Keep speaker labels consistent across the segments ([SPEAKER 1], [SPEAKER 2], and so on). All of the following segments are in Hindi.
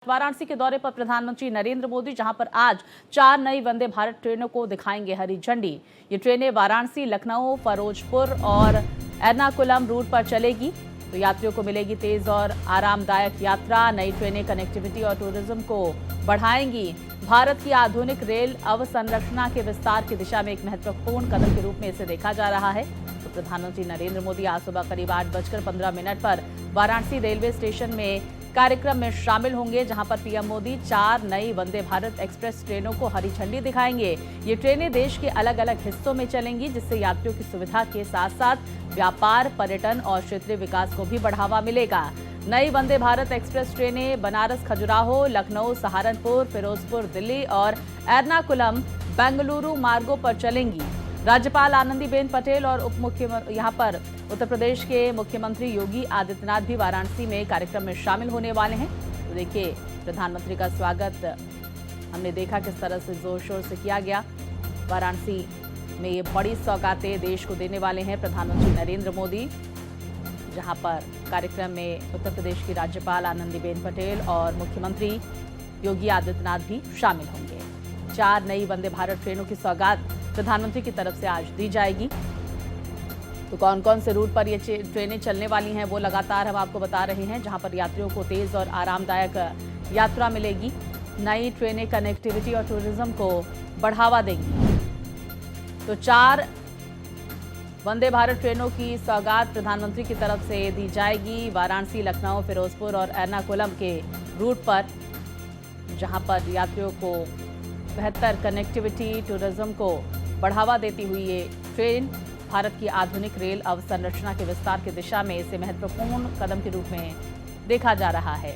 [SPEAKER 1] वाराणसी के दौरे पर प्रधानमंत्री नरेंद्र मोदी, जहां पर आज 4 नई वंदे भारत ट्रेनों को दिखाएंगे हरी झंडी। ये ट्रेनें वाराणसी, लखनऊ, फिरोजपुर और एर्नाकुलम रूट पर चलेगी। तो यात्रियों को मिलेगी तेज और आरामदायक यात्रा। नई ट्रेनें कनेक्टिविटी और टूरिज्म को बढ़ाएंगी। भारत की आधुनिक रेल अवसंरचना के विस्तार की दिशा में एक महत्वपूर्ण कदम के रूप में इसे देखा जा रहा है। तो प्रधानमंत्री नरेंद्र मोदी आज सुबह करीब 8:15 पर वाराणसी रेलवे स्टेशन में कार्यक्रम में शामिल होंगे, जहां पर पीएम मोदी 4 नई वंदे भारत एक्सप्रेस ट्रेनों को हरी झंडी दिखाएंगे। ये ट्रेनें देश के अलग अलग हिस्सों में चलेंगी, जिससे यात्रियों की सुविधा के साथ साथ व्यापार, पर्यटन और क्षेत्रीय विकास को भी बढ़ावा मिलेगा। नई वंदे भारत एक्सप्रेस ट्रेनें बनारस, खजुराहो, लखनऊ, सहारनपुर, फिरोजपुर, दिल्ली और एर्नाकुलम, बेंगलुरु मार्गों पर चलेंगी। राज्यपाल आनंदीबेन पटेल और यहाँ पर उत्तर प्रदेश के मुख्यमंत्री योगी आदित्यनाथ भी वाराणसी में कार्यक्रम में शामिल होने वाले हैं। तो देखिए, प्रधानमंत्री का स्वागत हमने देखा किस तरह से जोर शोर से किया गया। वाराणसी में ये बड़ी सौगातें देश को देने वाले हैं प्रधानमंत्री नरेंद्र मोदी, जहां पर कार्यक्रम में उत्तर प्रदेश की राज्यपाल आनंदीबेन पटेल और मुख्यमंत्री योगी आदित्यनाथ भी शामिल होंगे। 4 नई वंदे भारत ट्रेनों की सौगात प्रधानमंत्री की तरफ से आज दी जाएगी। तो कौन कौन से रूट पर ये ट्रेनें चलने वाली हैं वो लगातार हम आपको बता रहे हैं, जहां पर यात्रियों को तेज और आरामदायक यात्रा मिलेगी। नई ट्रेनें कनेक्टिविटी और टूरिज्म को बढ़ावा देंगी। तो 4 वंदे भारत ट्रेनों की सौगात प्रधानमंत्री की तरफ से दी जाएगी वाराणसी, लखनऊ, फिरोजपुर और एर्नाकुलम के रूट पर, जहां पर यात्रियों को बेहतर कनेक्टिविटी, टूरिज्म को बढ़ावा देती हुई ये ट्रेन भारत की आधुनिक रेल अवसंरचना के विस्तार की दिशा में इसे महत्वपूर्ण कदम के रूप में देखा जा रहा है।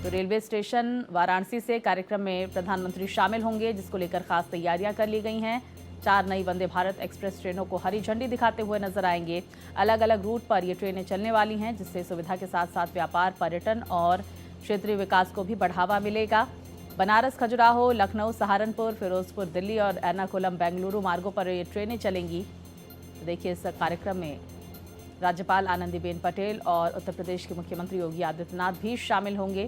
[SPEAKER 1] तो रेलवे स्टेशन वाराणसी से कार्यक्रम में प्रधानमंत्री शामिल होंगे, जिसको लेकर खास तैयारियां कर ली गई हैं। 4 नई वंदे भारत एक्सप्रेस ट्रेनों को हरी झंडी दिखाते हुए नजर आएंगे। अलग अलग रूट पर ये ट्रेनें चलने वाली हैं, जिससे सुविधा के साथ साथ व्यापार, पर्यटन और क्षेत्रीय विकास को भी बढ़ावा मिलेगा। बनारस, खजुराहो, लखनऊ, सहारनपुर, फिरोजपुर, दिल्ली और एर्नाकुलम, बेंगलुरु मार्गों पर ये ट्रेनें चलेंगी। तो देखिए, इस कार्यक्रम में राज्यपाल आनंदीबेन पटेल और उत्तर प्रदेश के मुख्यमंत्री योगी आदित्यनाथ भी शामिल होंगे।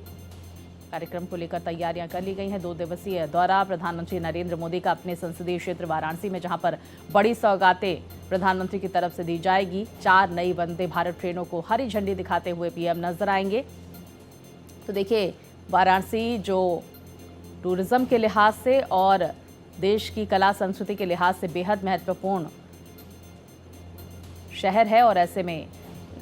[SPEAKER 1] कार्यक्रम को लेकर तैयारियां कर ली गई हैं। 2 दिवसीय दौरा प्रधानमंत्री नरेंद्र मोदी का अपने संसदीय क्षेत्र वाराणसी में, जहां पर बड़ी सौगातें प्रधानमंत्री की तरफ से दी जाएगी। 4 नई वंदे भारत ट्रेनों को हरी झंडी दिखाते हुए पीएम नजर आएंगे। तो देखिए, वाराणसी जो टूरिज्म के लिहाज से और देश की कला संस्कृति के लिहाज से बेहद महत्वपूर्ण शहर है, और ऐसे में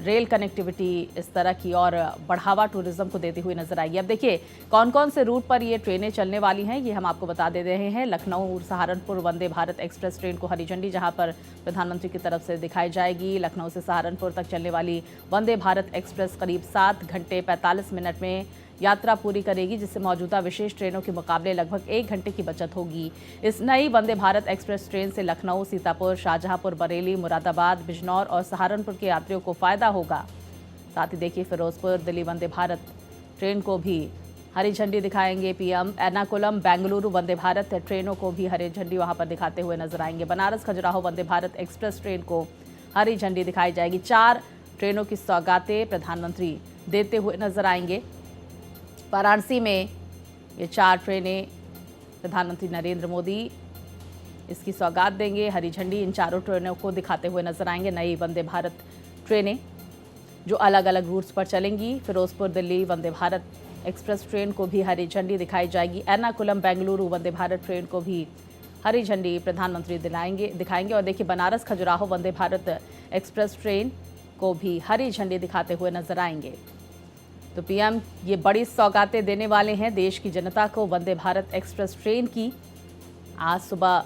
[SPEAKER 1] रेल कनेक्टिविटी इस तरह की और बढ़ावा टूरिज्म को देती हुई नजर आएगी। अब देखिए, कौन कौन से रूट पर ये ट्रेनें चलने वाली हैं, ये हम आपको बता दे रहे हैं। लखनऊ सहारनपुर वंदे भारत एक्सप्रेस ट्रेन को हरी झंडी जहां पर प्रधानमंत्री की तरफ से दिखाई जाएगी। लखनऊ से सहारनपुर तक चलने वाली वंदे भारत एक्सप्रेस करीब 7 घंटे 45 मिनट में यात्रा पूरी करेगी, जिससे मौजूदा विशेष ट्रेनों के मुकाबले लगभग 1 घंटे की बचत होगी। इस नई वंदे भारत एक्सप्रेस ट्रेन से लखनऊ, सीतापुर, शाहजहांपुर, बरेली, मुरादाबाद, बिजनौर और सहारनपुर के यात्रियों को फायदा होगा। साथ ही देखिए, फिरोजपुर, दिल्ली वंदे भारत ट्रेन को भी हरी झंडी दिखाएंगे पीएम। एर्नाकुलम, बेंगलुरु वंदे भारत ट्रेनों को भी हरी झंडी वहां पर दिखाते हुए नजर आएंगे। बनारस, खजुराहो वंदे भारत एक्सप्रेस ट्रेन को हरी झंडी दिखाई जाएगी। 4 ट्रेनों की सौगातें प्रधानमंत्री देते हुए नजर आएंगे। वाराणसी में ये 4 ट्रेनें प्रधानमंत्री नरेंद्र मोदी इसकी सौगात देंगे। हरी झंडी इन 4 ट्रेनों को दिखाते हुए नजर आएंगे। नई वंदे भारत ट्रेनें जो अलग अलग रूट्स पर चलेंगी। फिरोजपुर, दिल्ली वंदे भारत एक्सप्रेस ट्रेन को भी हरी झंडी दिखाई जाएगी। एर्नाकुलम, बेंगलुरु वंदे भारत ट्रेन को भी हरी झंडी प्रधानमंत्री दिखाएंगे। और देखिए, बनारस, खजुराहो वंदे भारत एक्सप्रेस ट्रेन को भी हरी झंडी दिखाते हुए नजर आएंगे। तो पीएम ये बड़ी सौगातें देने वाले हैं देश की जनता को वंदे भारत एक्सप्रेस ट्रेन की। आज सुबह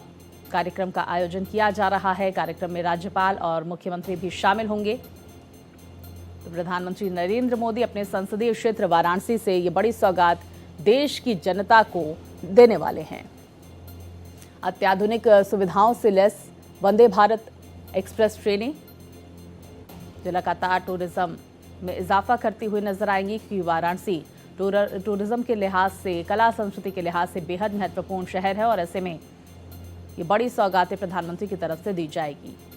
[SPEAKER 1] कार्यक्रम का आयोजन किया जा रहा है। कार्यक्रम में राज्यपाल और मुख्यमंत्री भी शामिल होंगे। तो प्रधानमंत्री नरेंद्र मोदी अपने संसदीय क्षेत्र वाराणसी से ये बड़ी सौगात देश की जनता को देने वाले हैं। अत्याधुनिक सुविधाओं से लैस वंदे भारत एक्सप्रेस ट्रेनें जो लगातार टूरिज्म में इजाफा करती हुई नजर आएंगी, क्योंकि वाराणसी टूरिज्म के लिहाज से, कला संस्कृति के लिहाज से बेहद महत्वपूर्ण शहर है, और ऐसे में ये बड़ी सौगातें प्रधानमंत्री की तरफ से दी जाएगी।